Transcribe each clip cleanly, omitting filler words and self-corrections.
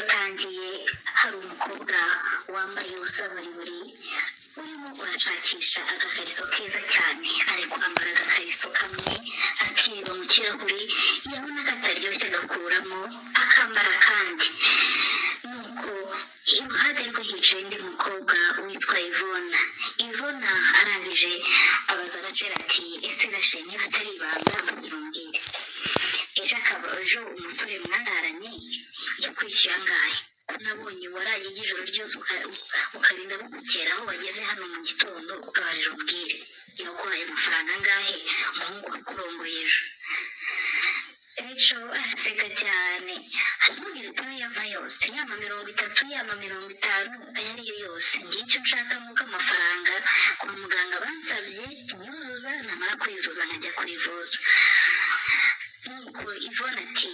utangiye hari umukobwa wambaye ubusa buri urimo urashakisha agakariso keza cyane, ari kwambara agakariso kamwe akireba mu kirahuri, yabona kataryoshye agakuramo akambara kandi. Nuko iruhande rwe hicaye undi mukobwa witwa Ivona arangije abaza Rachel ati ese Rachel niba atari ibanga mbwira, ejo umusore mwararanye yakwishyuye angahe? Nabonye waraye ijoro ryose ukarinda bugukera aho wageze hano mu gitondo ukabarira umbwire yaguhaye amafaranga angahe umuhungu wakurongoye ejo? Rachel araseka cyane aramubwira ati yava yose yama 30 yama 50 ayo ariyo yose, ngiye icyo nshaka nuko amafaranga kwa muganga bansabye nyuzuza, namara kuyuzuza nkajya kwivuza. Nuko Ivona ati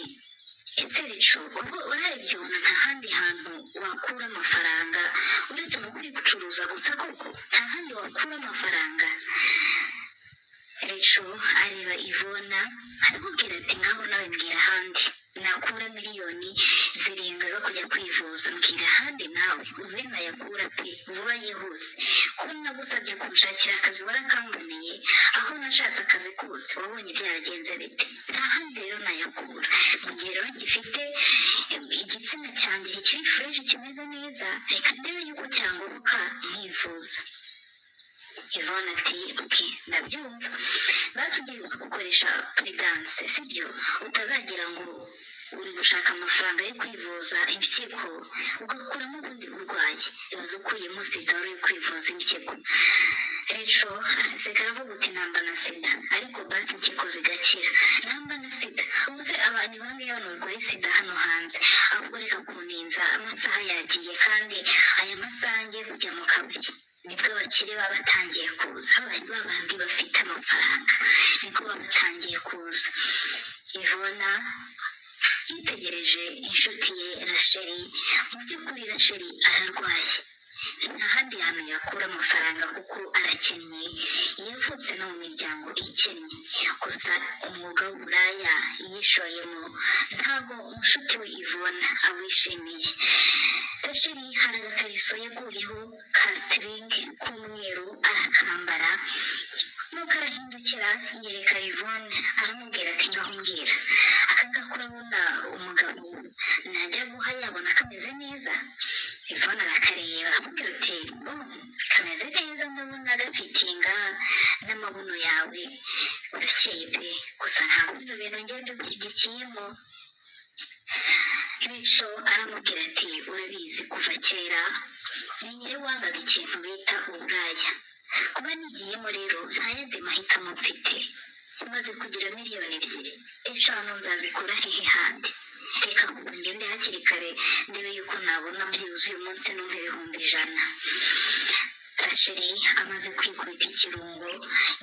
ese Rachel ubwo urabyibona nta handi hantu wakura amafaranga uretse no kuri gucuruza gusa? Koko nta handi wakura amafaranga? Rachel areba Ivona aramubwira ati ngaho nawe mbwira ahandi nakura miliyoni 7 zo kujya kwivuza, mbwira ahandi nawe uzi nayakura pe vuba yihuse, ko nagusabye kunshakira akazi warakamboneye, aho nashatse akazi kose wabonye byaragenze bite? nta handi rero nayakura, mu gihe rero ngifite igitsina cyanjye kikiri fresh kimeze neza, reka ndebe yuko cyangoboka nkivuza. Ivona ati okay ndabyumva, basi ugiye gukoresha prudence sibyo, utazagira ngo uri gushaka amafaranga yo kwivuza impyiko ugakuramo ubundi burwayi, ibaze ukuyemo sida uri kwivuza impyiko. Rachel araseka aravuga ati namba na sida ariko basi impyiko zigakira, namba na sida ubuze abantu bamwe barwaye sida hano hanze, ahubwo reka kuninza amasaha yagiye, kandi aya masaha ngiye kujya mu kabari nibwo abakire baba batangiye kuza, babandi bafite amafaranga nibwo baba batangiye kuza. Ivona yitegereje inshuti ye Rachel, mu by'ukuri Rachel ararwaye, nta handi hantu yakura amafaranga kuko arakennye, yavutse no mu miryango ikennye, gusa umwuga w'uburaya yishoyemo ntabwo umushuti we Ivona awishimiye. Rachel hari agakariso yaguyeho ka string k'umweru arakambara, nuko arahindukira yereka Ivona aramubwira ati ngaho mbwira aka ngaka urabona umugabo najya guha yabona kameze neza? Ivona arakareba aramubwira ati kameze neza, ndabona gafitinga n'amabuno yawe urakeye pe, gusa ntabwo bino bintu ngende gushyigikiyemo. Rachel aramubwira ati urabizi kuva kera ni nyiri wangaga ikintu bita uburaya, kuba nigiyemo rero nta yandi mahitamo mfite, umaze kugira miliyoni 2 nzazikura hehe handi? Reka ngo ngende hakiri kare ndebe yuko nabona byuzuye umunsi n'umwe 100,000. Rachel amaze kwikubita ikirungo,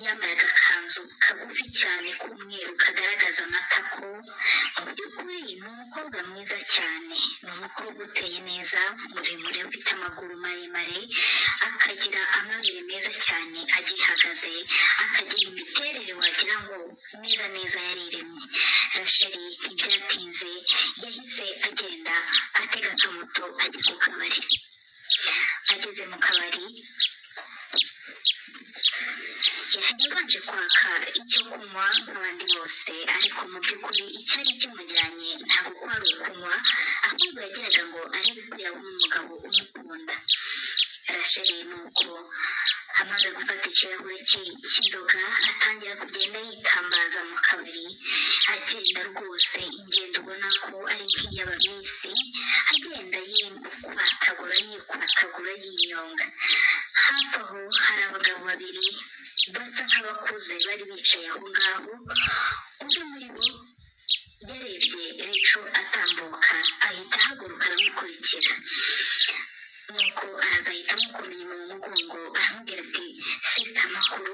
yambaye agakanzu kagufi cyane k'umweru kagaragaza amatako, mu by'ukuri ni umukobwa mwiza cyane, ni umukobwa uteye neza, muremure ufite amaguru maremare, akagira amabere meza cyane agihagaze, akagira imiterere wagira ngo neza yariremye. Rachel ntibyatinze yahise agenda atega akamoto ajya ku kabari. Ageze mu kabari yabanje kwaka icyo kunywa nk'abandi bose, ariko mu by'ukuri icyari kimujyanye ntabwo kwari ukunywa, ahubwo yagiraga ngo arebe ko yabona umugabo umukunda. Rachel nuko amaze gufata ikirahure cy'inzoga atangira kugenda yitambaza mu kabari, agenda rwose ingendo ubona ko ari nk'iy'abamisi, agenda yikwatagura yinyonga. Hafi aho hari abagabo babiri basa nk'abakuze bari bicaye aho ngaho, undi muri bo yarebye Rachel atambuka ahita ahaguruka aramukurikira, nuko araza ahita amukora inyuma mu mugongo aramubwira ati sister amakuru?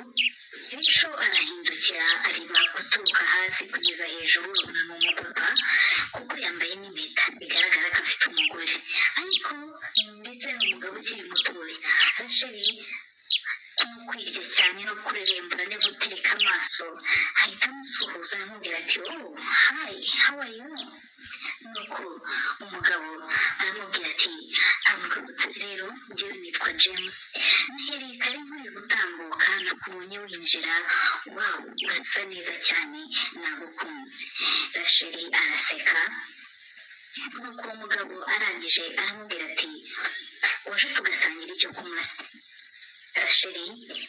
Rachel arahindukira areba guturuka hasi kugeza hejuru, abona ni umupapa kuko yambaye n'impeta bigaragara ko afite umugore, ariko ndetse n'umugabo ukiri mutoya. Rachel kumukwirya cyane no kurerembura no gutereka amaso ahita amusuhuza aramubwira ati oh hi how are you? Nuko umugabo ati amugabo rero njyewe nitwa James nhereye kare nkwiye gutambuka nakubonye winjira wawu urasa neza cyane nagukunze Rasheli araseka nuko uwo mugabo arangije aramubwira ati waje tugasangira icyo kunywa se Rasheli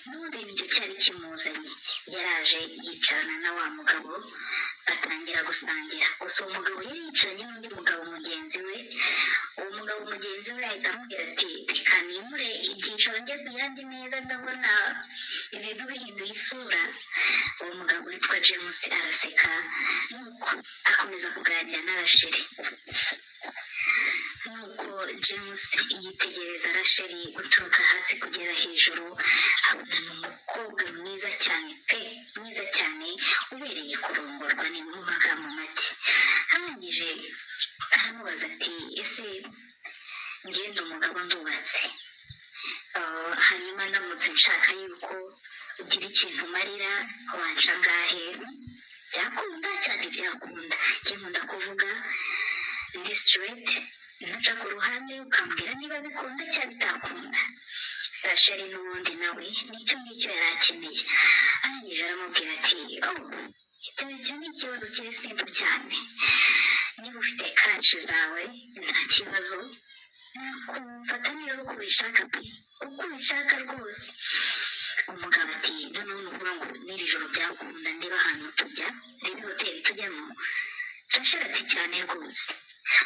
n'ubundi nicyo cyari kimuzanye yaraje yicarana na wa mugabo batangira gusangira gusa uwo mugabo yari yicaranye n'undi mugabo mugenzi we uwo mugabo mugenzi we ahita amubwira ati reka nimure ibyicaro njye ku yandi meza ndabona ibintu bihinduye isura uwo mugabo witwa James araseka nuko akomeza kuganira na Rasheli nuko James yitegereza Rasheli guturuka hasi kugera hejuru abona ni umukobwa mwiza cyane pe mwiza cyane ubereye kurongorwa ni mu magambo make arangije aramubaza ati ese njye ndi umugabo ndubatse hanyuma ndamutse nshaka yuko ugira ikintu umarira wanca angahe byakunda cyane byakunda njye nkunda kuvuga ndi straight ntuca ku ruhande ukambwira niba bikunda cyangwa bitakunda Rasheli n'ubundi nawe nicyo ngicyo yari akeneye arangije aramubwira ati icyo ni ikibazo kiri simple cyane niba ufite kashi zawe nta kibazo nakumfata niba uko ubishaka pe uko ubishaka rwose umugabo ati noneho nuvuga ngo n'iri joro byakunda ndeba ahantu tujya ndebe hoteli tujyamo Rasheli ati cyane rwose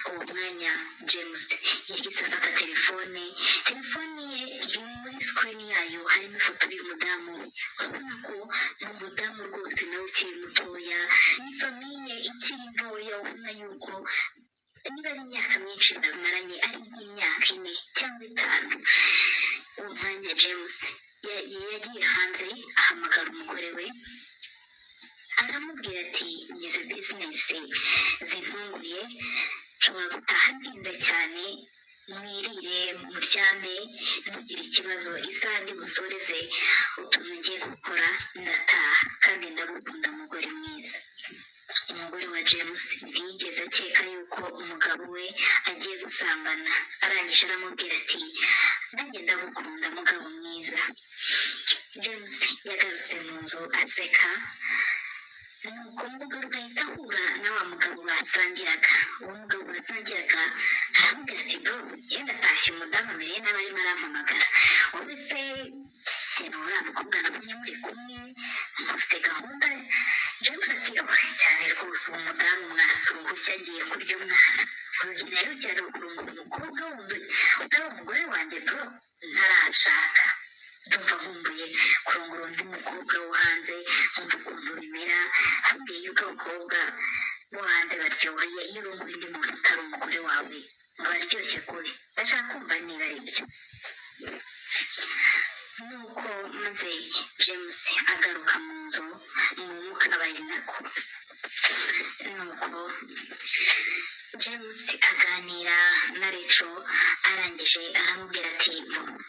uwo mwanya James yahise afata telefone ye iri muri screen yayo harimo ifoto y'umudamu urabona ko ni umudamu rwose nawe ukiri mutoya ni famiye ikiri ntoya ubona yuko niba ari imyaka myinshi bamaranye ari nk'imyaka 4 cyangwa 5 uwo mwanya James yagiye hanze ahamagara umugore we aramubwira ati ngize business zintunguye nshobora gutaha ntinze cyane mwirire muryame ntugire ikibazo isaha ndi busoreze utuntu ngiye gukora ndataha kandi ndagukunda mugore mwiza umugore wa James ntiyigeze akeka yuko umugabo we agiye gusambana arangije aramubwira ati nanjye ndagukunda mugabo mwiza James yagarutse mu nzu aseka nuko umugabo ugahita ahura na wa mugabo basangiraga uwo mugabo basangiraga aramubwira ati bro yenda atashye umudamu mbere nawe arimo arampamagara wowe se sinzi uriya mukobwa nabonye muri kumwe mufite gahunda James ati cyane rwose uwo mudamu mwatsi uruhushya agiye kurya umwana uzagenda rero cyane kurungura umukobwa wundi utari umugore wanjye bro ntarashaka ndumva nkumbuye kurongora undi mukobwa wo hanze nkumva ukuntu bimera ambwiye yuko abakobwa bo hanze baryoheye iyo urongoye undi muntu utari umugore wawe bararyoshye kuri ndashaka kumva niba ari byo nuko maze James agaruka mu nzu mu kabari nako nuko James aganira na Rachel arangije aramubwira ati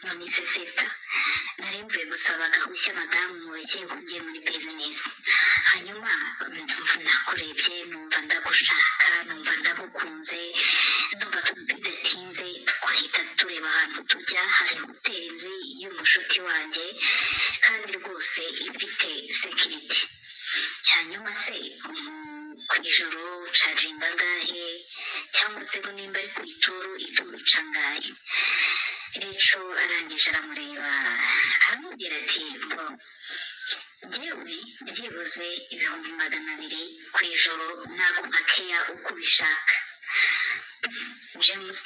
none se sister nari mvuye gusaba gahushya madamu murekeye kugiye muri business hanyuma nakurebye numva ndagushaka numva ndagukunze ndumva tudatinze twahita tureba ahantu tujya hari hoteli nzi y'umushuti wanjye kandi rwose ifite security cyanyuma se ku ijoro ucaginga angahe cyangwa se nimba ari ku ituru uca angahe Rachel arangije aramureba aramubwira ati ngo njyewe byibuze 200 ku ijoro ntabwo nkakeya uko ubishaka James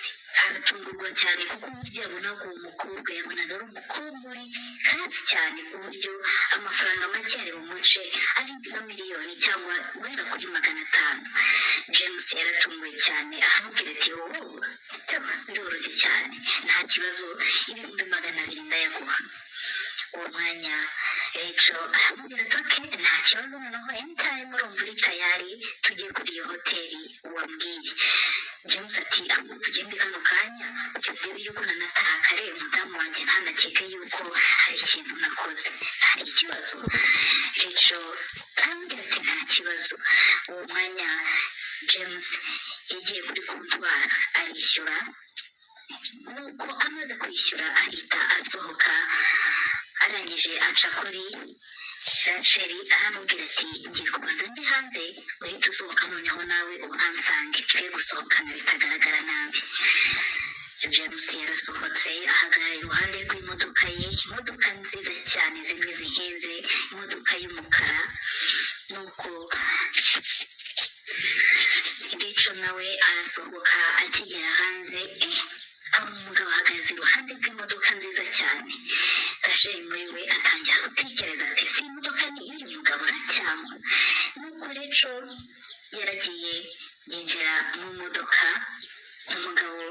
aratungurwa cyane kuko uburyo yabonaga uwo mukobwa yabonaga ari umukobwa uri kandi cyane ku buryo amafaranga make ari bumuce ari nka miliyoni cyangwa guhera kuri 500 James yaratunguwe cyane aramubwira ati wowe biroroshye cyane nta kibazo 200 ndayaguha uwo mwanya Rachel aramubwira ati okay nta kibazo noneho anytime urumva uri tayari tujye kuri iyo hoteli wambwiye James ati tugende kano kanya tugebe yuko nanataha kare umudamu wanjye ntanakeke yuko hari ikintu nakoze hari ikibazo Rachel aramubwira ati nta kibazo uwo mwanya James yagiye kuri kontwari arishyura nuko amaze kwishyura ahita asohoka, arangije aca kuri Rachel aramubwira ati ngiye kubanza njye hanze uhita usohoka noneho nawe uhansange twe gusohokana bitagaragara nabi. James yarasohotse ahagarara iruhande rw'imodoka ye, imodoka nziza cyane zimwe zihenze, imodoka y'umukara. Nuko Rachel nawe arasohoka, akigera hanze abona umugabo ahagaze iruhande rw'imodoka nziza cyane. Rachel muri we atangira gutekereza ati si imodoka ni iy'uyu mugabo cyangwa. Nuko Rachel yaragiye yinjira mu modoka, umugabo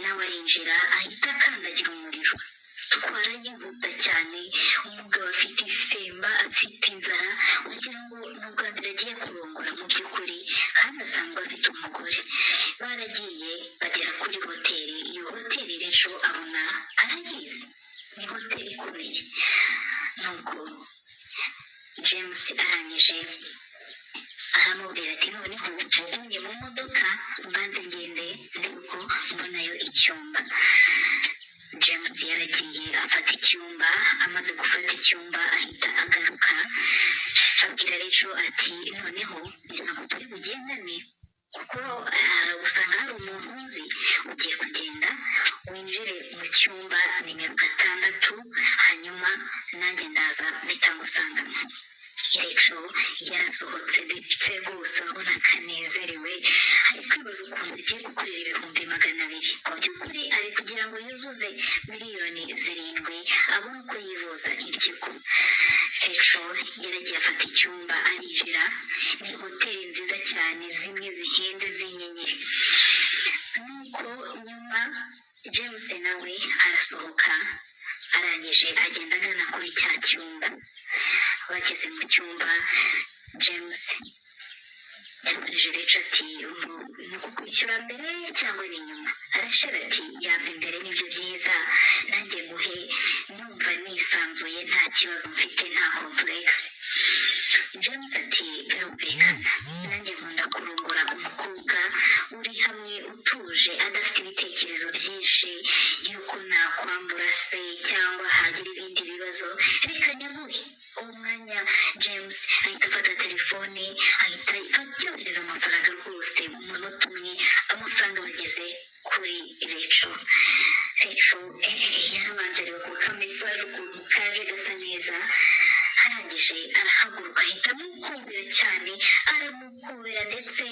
nawe arinjira ahita akandagira umuriro. Twara yihuta cyane, umugabo afite isemba, afite inzara, wagira ngo ni ubwa mbere agiye kurongora mu by'ukuri, kandi asanzwe afite umugore. Baragiye bagera kuri hoteli, iyo hoteli Rachel abona aragize, ni hoteli ikomeye. Nuko James arangije aramubwira ati noneho ugumye mu modoka mbanze ngende nuko mbonayo icyumba. James yaragiye afata icyumba, amaze gufata icyumba ahita agaruka abwira Rachel ati noneho ntabwo turi bugendane kuko usanga hari umuntu nzi, ugiye kugenda winjire mu cyumba nimero 6 hanyuma nanjye ndaza mpita ngusangamo. Rachel yarasohotse ndetse rwose urabona akanezerewe, ari kwibaza ukuntu agiye gukorera 200,000. Mu by'ukuri ari kugira ngo yuzuze miliyoni 7 abone uko yivuza impyiko. Rachel yaragiye afata icyumba arinjira, ni hoteli nziza cyane zimwe zihenze z'inyenyeri. Nuko nyuma James nawe arasohoka, arangije agenda agana kuri cya cyumba. Bageze mu cyumba, James yabajije Rachel ati ni ukukwishyura mbere cyangwa ni nyuma? Rachel ati yava imbere nibyo byiza, nanjye guhe numva nisanzuye nta kibazo mfite, nta complex. James ati birumvikana, nanjye nkunda kurongora umukobwa uri hamwe utuje adafite ibitekerezo byinshi yuko nakwambura se cyangwa hagira ibindi bibazo. Reka nyaguhe uwo mwanya James ahita afata telefone, ahita yohereza amafaranga rwose mu munota umwe, amafaranga bageze kuri Rachel. Rachel yarabanje areba ku kamesaje ukuntu kaje gasa neza, arangije arahaguruka ahita amukubira cyane, aramukubira ndetse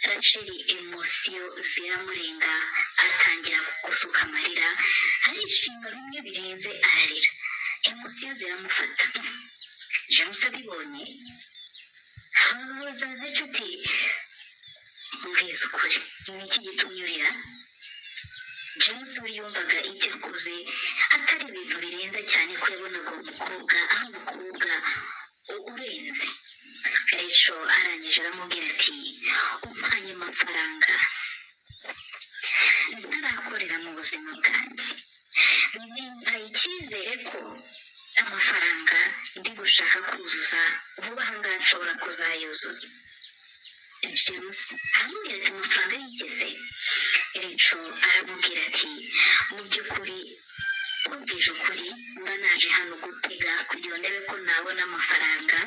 Rachel emosiyo ziramurenga, atangira gusuka amarira, arishima bimwe birenze ararira, emosiyo ziramufata. James abibonye aramubaza ati mbwiza ukuri ni iki gitumye urira? James we yumvaga ibyo akoze atari ibintu birenze cyane ko yabonaga umukobwa ari umukobwa urenze. Rachel arangije aramubwira ati umpaye amafaranga ntarakorera mu buzima bwanjye, ntaye icyizere ko amafaranga ndi gushaka kuzuza vuba aha ngaha nshobora kuzayuzuza. James aramubwira ati amafaranga yigeze? Rachel aramubwira ati mu by'ukuri ubwije ukuri mba naje hano gutega kugira ngo ndebe ko nabona amafaranga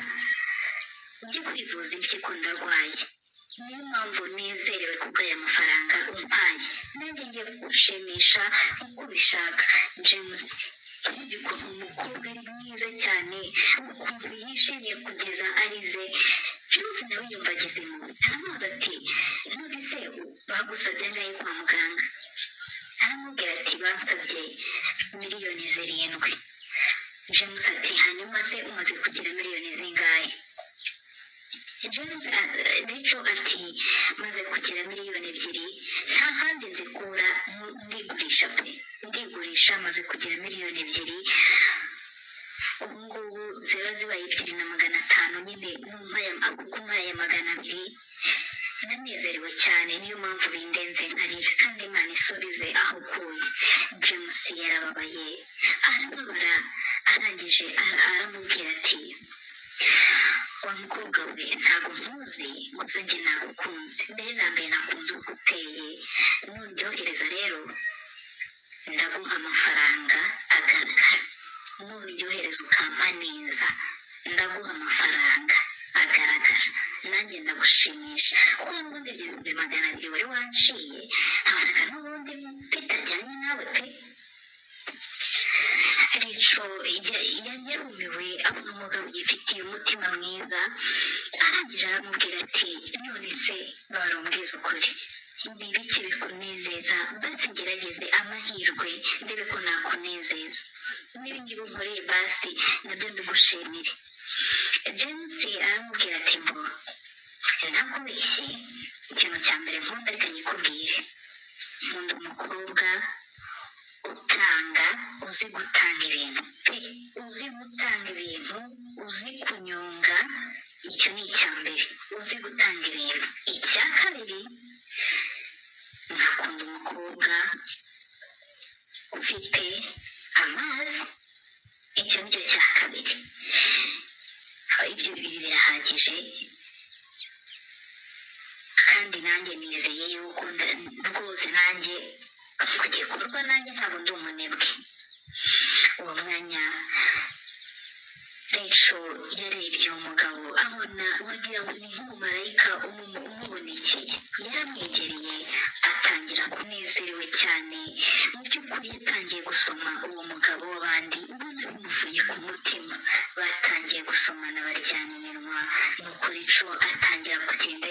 njye kwivuza impyiko ndarwaye, niyo mpamvu nezerewe kubw'aya mafaranga umpaye, nanjye ngiye kugushimisha nk'uko ubishaka. James cyane ukuntu umukobwa ari mwiza cyane, ukuntu yishimye kugeza arize. James nawe yumva agize impuhwe, aramubaza ati none se bagusabye angahe kwa muganga? Aramubwira ati bansabye miliyoni 7. James ati hanyuma se umaze kugira miliyoni zingahe? Rachel ati maze kugira miliyoni 2, nta handi nzikura, ndigurisha pe, ndigurisha maze kugira miliyoni 2. Ubu ngubu ziba zibaye 2,500 nyine kumpaye 200. Nanezerewe cyane, niyo mpamvu bindenze nkarira, kandi Imana isubize aho ukuye. James yarababaye arababara, arangije aramubwira ati wa mukobwa we ntabwo nkuzi, gusa njye nagukunze, mbere na mbere nakunze uko uteye, nuryohereza rero ndaguha amafaranga agaragara, nubyohereza ukampa neza ndaguha amafaranga agaragara, nanjye ndagushimisha kuko n'ubundi ibyo bihumbi 200 wari wanciye ntabona n'ubundi bitajyanye nawe pe. Rico yarumiwe abona umugabo yifitiye umutima mwiza, arangije aramubwira ati none se barumbwiza ukuri, ni ibiki bikunezeza, basi ngerageze amahirwe ndebe ko nakunezeza, n'ibingibi unkoreye basi nabyo mbigushimire. James aramubwira ati mbo ntakubeshye, ikintu cya mbere nkunda reka nyikubwire, nkunda umukobwa utanga, uzi gutanga ibintu pe, uzi gutanga ibintu, uzi kunyonga, icyo ni icya mbere, uzi gutanga ibintu. Icya kabiri nkakunda umukobwa ufite amazi, icyo nicyo cya kabiri. Ibyo bibiri birahagije, kandi nanjye nizeye yuko rwose nanjye ku gikorwa nanjye ntabwo ndi umunebwe. Uwo mwanya Rachel yarebye umugabo abona wagira ngo ni nk'umumarayika umubonekeye, yaramwegereye atangira kunezerewe cyane. Mu by'ukuri yatangiye gusoma uwo mugabo w'abandi, ubona bimuvuye ku mutima, batangiye gusomana baryana iminwa, nuko Rachel atangira kugenda